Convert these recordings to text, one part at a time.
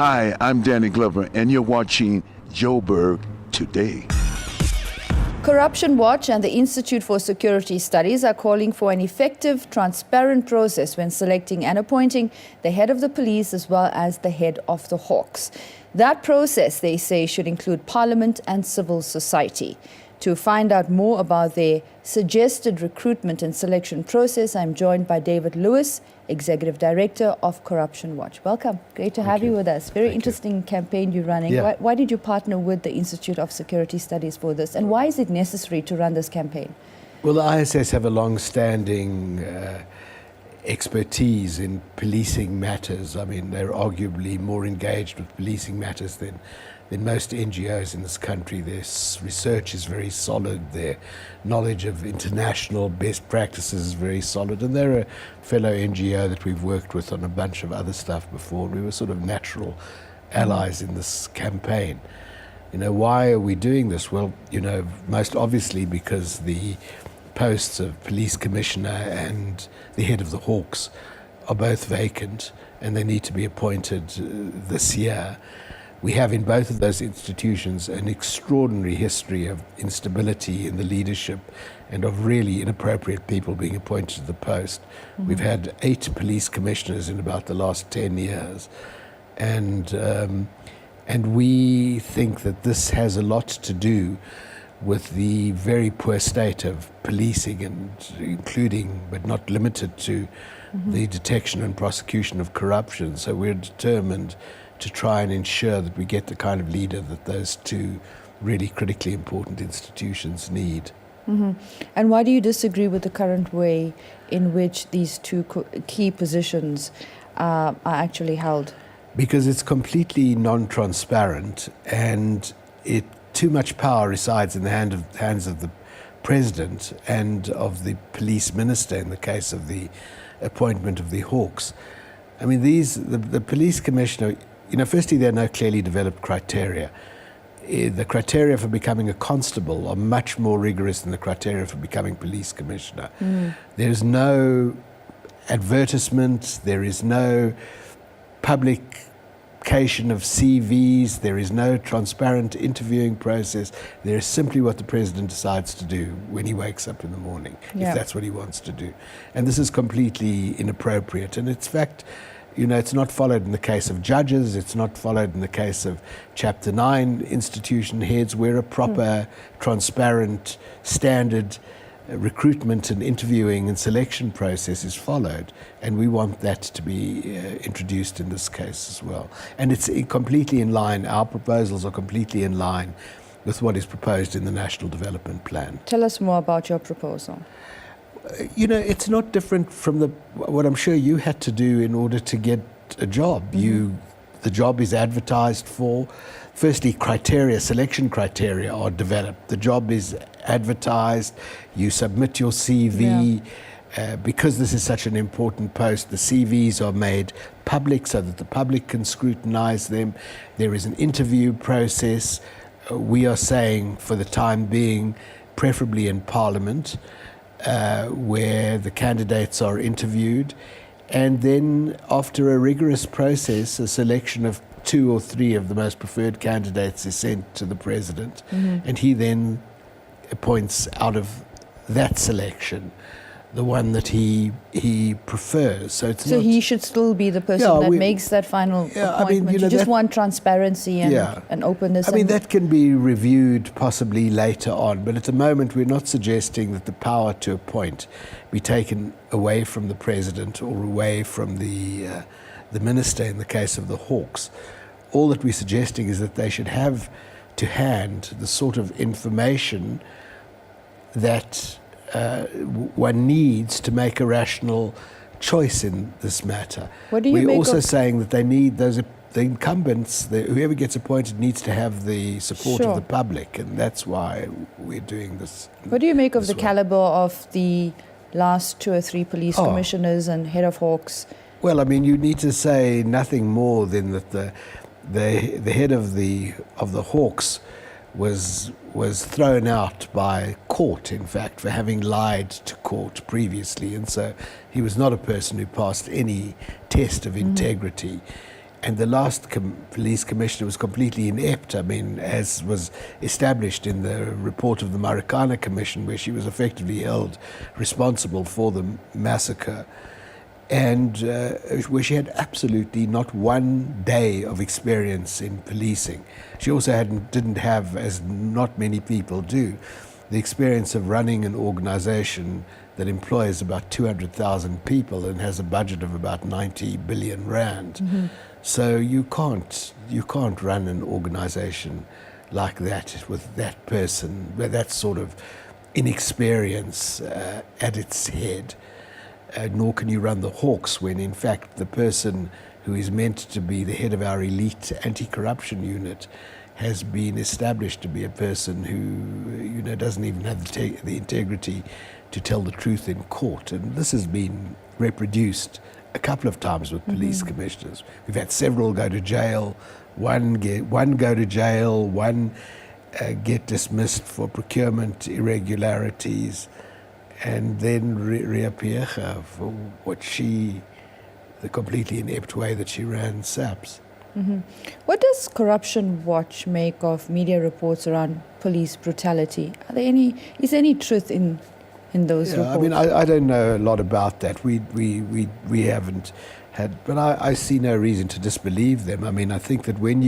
Hi, I'm Danny Glover, and you're watching Joburg Today. Corruption Watch and the Institute for Security Studies are calling for an effective, transparent process when selecting and appointing the head of the police as well as the head of the Hawks. That process, they say, should include Parliament and civil society. To find out more about their suggested recruitment and selection process, I'm joined by David Lewis, Executive Director of Corruption Watch. Welcome. Great to have you with us. Very interesting campaign you're running. Yeah. Why did you partner with the Institute of Security Studies for this? And why is it necessary to run this campaign? Well, the ISS have a long-standing expertise in policing matters. I mean, they're arguably more engaged with policing matters than most NGOs in this country. Their research is very solid, their knowledge of international best practices is very solid, and they're a fellow NGO that we've worked with on a bunch of other stuff before. We were sort of natural allies in this campaign. You know, why are we doing this? Well, you know, most obviously because the posts of police commissioner and the head of the Hawks are both vacant and they need to be appointed this year. We have in both of those institutions an extraordinary history of instability in the leadership and of really inappropriate people being appointed to the post. Mm-hmm. We've had 8 police commissioners in about the last 10 years. And we think that this has a lot to do with the very poor state of policing, and including but not limited to the detection and prosecution of corruption. So we're determined to try and ensure that we get the kind of leader that those two really critically important institutions need. Mm-hmm. And why do you disagree with the current way in which these two key positions are actually held? Because it's completely non-transparent, and too much power resides in the hands of the president and of the police minister in the case of the appointment of the Hawks. I mean, the police commissioner, you know, firstly, there are no clearly developed criteria. The criteria for becoming a constable are much more rigorous than the criteria for becoming police commissioner. There's no advertisement, there is no publication of CVs, there is no transparent interviewing process. There is simply what the president decides to do when he wakes up in the morning, if that's what he wants to do. And this is completely inappropriate. And in fact, you know, it's not followed in the case of judges, it's not followed in the case of Chapter 9 institution heads, where a proper, transparent, standard recruitment and interviewing and selection process is followed. And we want that to be introduced in this case as well. And it's completely in line, our proposals are completely in line with what is proposed in the National Development Plan. Tell us more about your proposal. You know, it's not different from what I'm sure you had to do in order to get a job. The job is advertised for. Firstly, selection criteria are developed. The job is advertised. You submit your CV. Because this is such an important post, the CVs are made public so that the public can scrutinize them. There is an interview process. We are saying, for the time being, preferably in Parliament, where the candidates are interviewed, and then after a rigorous process, a selection of 2 or 3 of the most preferred candidates is sent to the president, and he then appoints out of that selection the one that he prefers. So he should still be the person that makes that final appointment. I mean, you just want transparency and openness. I mean, that can be reviewed possibly later on, but at the moment we're not suggesting that the power to appoint be taken away from the president or away from the minister in the case of the Hawks. All that we're suggesting is that they should have to hand the sort of information that one needs to make a rational choice in this matter. We're also saying that they need the incumbents, whoever gets appointed needs to have the support of the public, and that's why we're doing this. What do you make of the caliber of the last 2 or 3 police commissioners and head of Hawks? Well, I mean, you need to say nothing more than that the head of the Hawks was thrown out by court, in fact, for having lied to court previously, and so he was not a person who passed any test of integrity. And the last police commissioner was completely inept. I mean, as was established in the report of the Marikana Commission, where she was effectively held responsible for the massacre, and where she had absolutely not one day of experience in policing. She also didn't have, as not many people do, the experience of running an organization that employs about 200,000 people and has a budget of about 90 billion rand. Mm-hmm. So you can't run an organization like that with that person, with that sort of inexperience at its head. Nor can you run the Hawks when, in fact, the person who is meant to be the head of our elite anti-corruption unit has been established to be a person who, doesn't even have the integrity to tell the truth in court. And this has been reproduced a couple of times with police commissioners. We've had several go to jail, one go to jail, one get dismissed for procurement irregularities, and then reappear for the completely inept way that she ran SAPS. Mm-hmm. What does Corruption Watch make of media reports around police brutality? Is there any truth in those reports? I mean, I don't know a lot about that. We haven't had, but I see no reason to disbelieve them. I mean, I think that when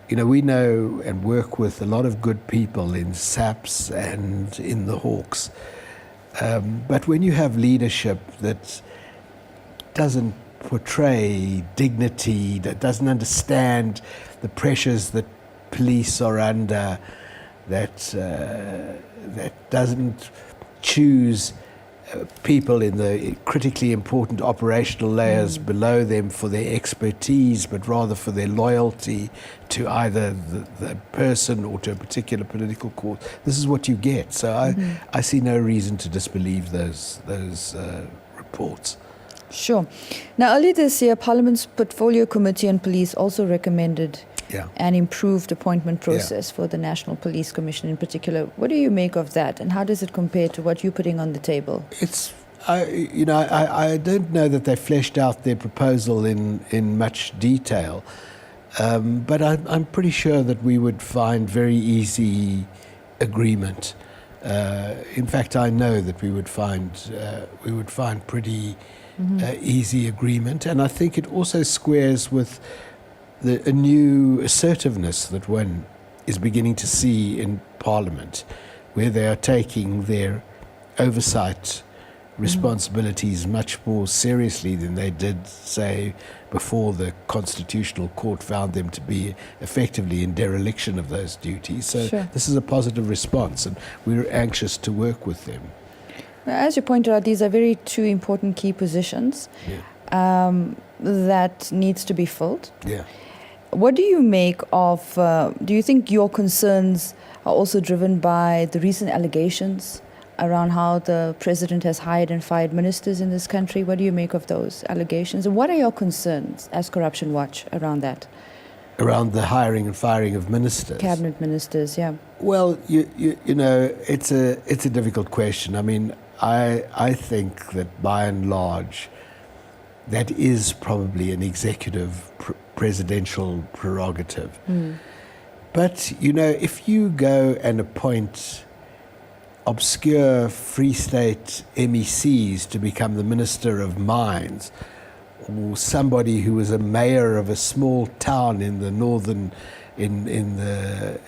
we know and work with a lot of good people in SAPS and in the Hawks, but when you have leadership that doesn't portray dignity, that doesn't understand the pressures that police are under, that doesn't choose people in the critically important operational layers below them for their expertise, but rather for their loyalty to either the person or to a particular political cause. This is what you get. So I see no reason to disbelieve those reports. Sure. Now, earlier this year, Parliament's Portfolio Committee on Police also recommended an improved appointment process for the National Police Commission in particular. What do you make of that, and how does it compare to what you're putting on the table? I don't know that they fleshed out their proposal in much detail, but I'm pretty sure that we would find very easy agreement. In fact, I know that we would find pretty easy agreement, and I think it also squares with a new assertiveness that one is beginning to see in Parliament, where they are taking their oversight responsibilities much more seriously than they did, say, before the Constitutional Court found them to be effectively in dereliction of those duties. So this is a positive response, and we're anxious to work with them. As you pointed out, these are two important key positions that needs to be filled. Yeah. What do you make of, do you think your concerns are also driven by the recent allegations around how the president has hired and fired ministers in this country? What do you make of those allegations? And what are your concerns as Corruption Watch around that? Around the hiring and firing of ministers? Cabinet ministers, yeah. Well, it's a difficult question. I mean, I think that by and large, that is probably an executive presidential prerogative. But, if you go and appoint obscure Free State MECs to become the Minister of Mines, or somebody who was a mayor of a small town in the northern, in the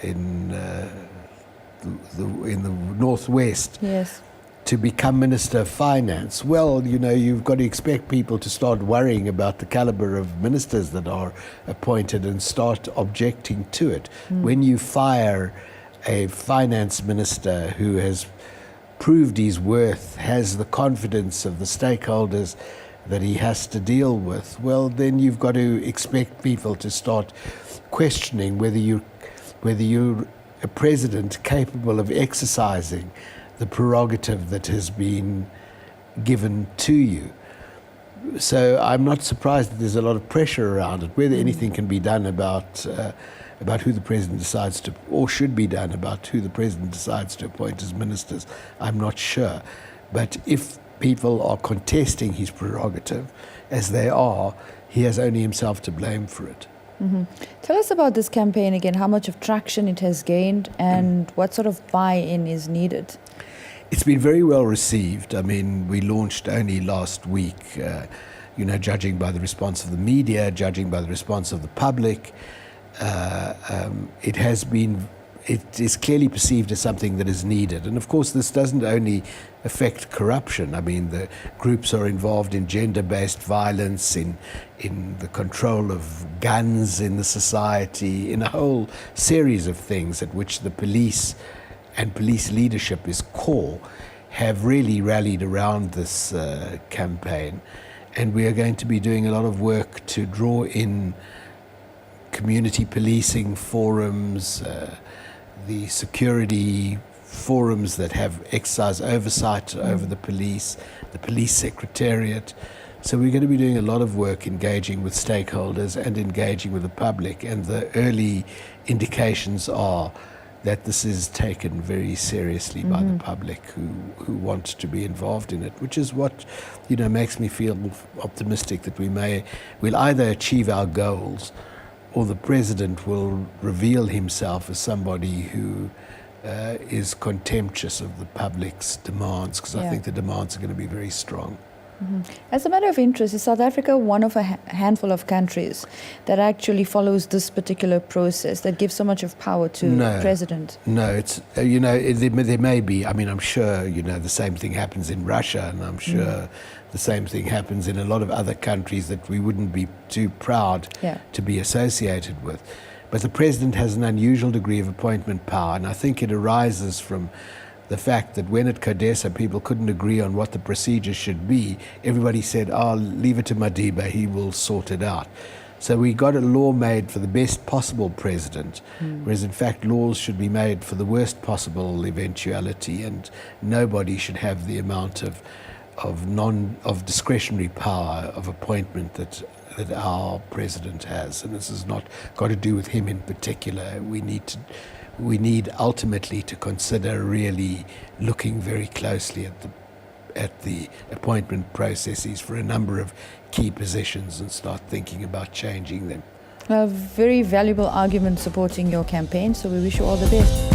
northwest, yes, to become Minister of Finance, well, you've got to expect people to start worrying about the caliber of ministers that are appointed and start objecting to it. When you fire a finance minister who has proved his worth, has the confidence of the stakeholders that he has to deal with, well, then you've got to expect people to start questioning whether you're a president capable of exercising the prerogative that has been given to you. So I'm not surprised that there's a lot of pressure around it. Whether anything can be done about who the president decides to, or should be done about who the president decides to appoint as ministers, I'm not sure. But if people are contesting his prerogative, as they are, he has only himself to blame for it. Tell us about this campaign again, how much of traction it has gained and what sort of buy-in is needed. It's been very well received. I mean, we launched only last week, judging by the response of the media, judging by the response of the public. It is clearly perceived as something that is needed. And of course, this doesn't only affect corruption. I mean, the groups are involved in gender-based violence, in the control of guns in the society, in a whole series of things at which the police and police leadership is core, have really rallied around this campaign. And we are going to be doing a lot of work to draw in community policing forums, the security forums that have exercise oversight over the police secretariat. So we're going to be doing a lot of work engaging with stakeholders and engaging with the public. And the early indications are that this is taken very seriously by the public who want to be involved in it, which is what makes me feel optimistic that we'll either achieve our goals, or the president will reveal himself as somebody who is contemptuous of the public's demands, because I think the demands are going to be very strong. As a matter of interest, is South Africa one of a handful of countries that actually follows this particular process, that gives so much of power to the president? No, it's, there may be. I mean, I'm sure, the same thing happens in Russia, and I'm sure the same thing happens in a lot of other countries that we wouldn't be too proud to be associated with. But the president has an unusual degree of appointment power, and I think it arises from the fact that when at CODESA people couldn't agree on what the procedures should be, everybody said, leave it to Madiba, he will sort it out. So we got a law made for the best possible president, whereas in fact laws should be made for the worst possible eventuality, and nobody should have the amount of discretionary power of appointment that our president has. And this has not got to do with him in particular. We need ultimately to consider really looking very closely at the appointment processes for a number of key positions and start thinking about changing them. A very valuable argument supporting your campaign, so we wish you all the best.